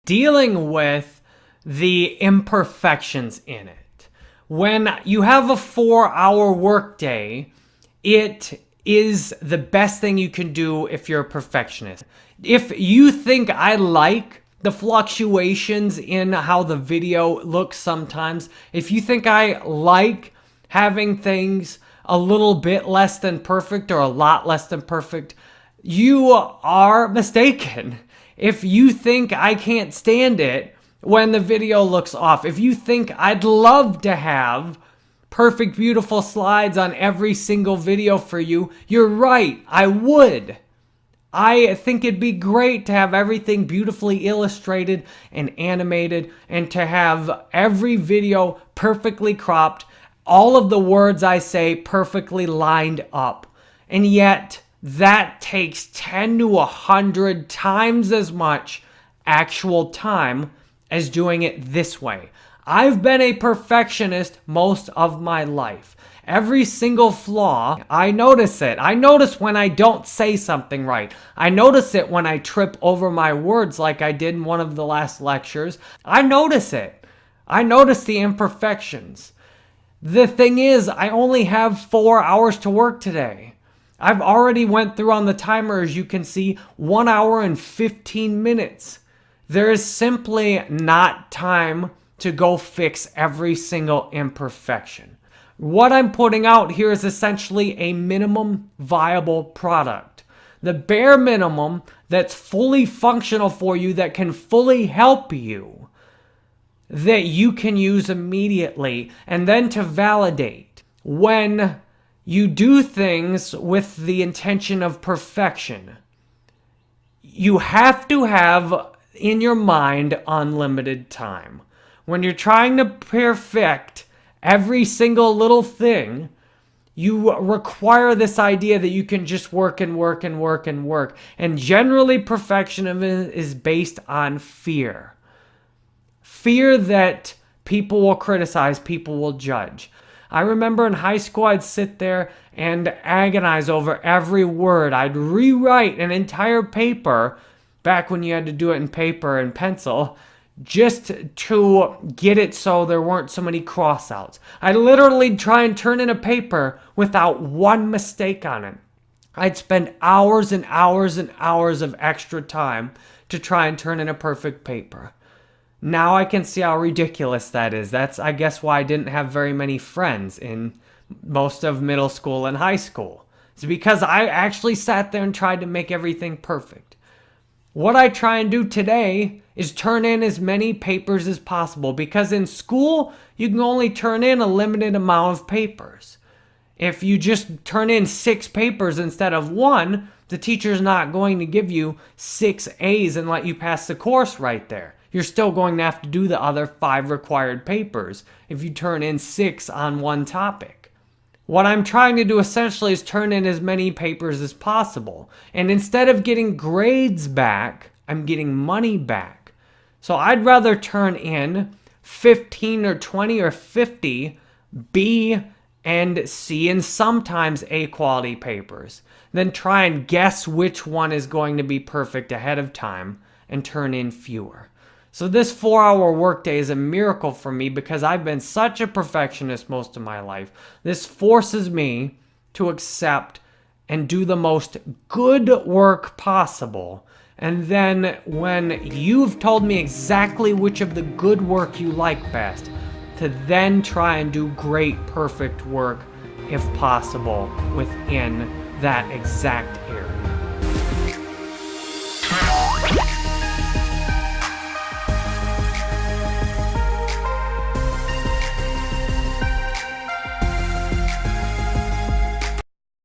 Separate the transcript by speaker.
Speaker 1: dealing with the imperfections in it. When you have a 4-hour workday, it is the best thing you can do if you're a perfectionist. If you think I like the fluctuations in how the video looks sometimes, if you think I like having things a little bit less than perfect or a lot less than perfect, you are mistaken. If you think I can't stand it when the video looks off, if you think I'd love to have perfect, beautiful slides on every single video for you, you're right, I would. I think it'd be great to have everything beautifully illustrated and animated and to have every video perfectly cropped, all of the words I say perfectly lined up. And yet, that takes 10 to 100 times as much actual time as doing it this way. I've been a perfectionist most of my life. Every single flaw, I notice it. I notice when I don't say something right. I notice it when I trip over my words like I did in one of the last lectures. I notice it. I notice the imperfections. The thing is, I only have 4 hours to work today. I've already went through on the timer, as you can see, 1 hour and 15 minutes. There is simply not time to go fix every single imperfection. What I'm putting out here is essentially a minimum viable product. The bare minimum that's fully functional for you, that can fully help you, that you can use immediately, and then to validate. When you do things with the intention of perfection, you have to have in your mind unlimited time. When you're trying to perfect every single little thing, you require this idea that you can just work and work and work and work. And generally, perfectionism is based on fear. Fear that people will criticize, people will judge. I remember in high school, I'd sit there and agonize over every word. I'd rewrite an entire paper, back when you had to do it in paper and pencil, just to get it so there weren't so many cross-outs. I literally try and turn in a paper without one mistake on it. I'd spend hours and hours and hours of extra time to try and turn in a perfect paper. Now I can see how ridiculous that is. That's, I guess, why I didn't have very many friends in most of middle school and high school. It's because I actually sat there and tried to make everything perfect. What I try and do today is turn in as many papers as possible, because in school, you can only turn in a limited amount of papers. If you just turn in 6 papers instead of 1, the teacher's not going to give you 6 A's and let you pass the course right there. You're still going to have to do the other 5 required papers if you turn in 6 on one topic. What I'm trying to do essentially is turn in as many papers as possible. And instead of getting grades back, I'm getting money back. So I'd rather turn in 15 or 20 or 50 B and C and sometimes A quality papers than try and guess which one is going to be perfect ahead of time and turn in fewer. So this 4-hour workday is a miracle for me because I've been such a perfectionist most of my life. This forces me to accept and do the most good work possible. And then when you've told me exactly which of the good work you like best, to then try and do great, perfect work, if possible, within that exact area.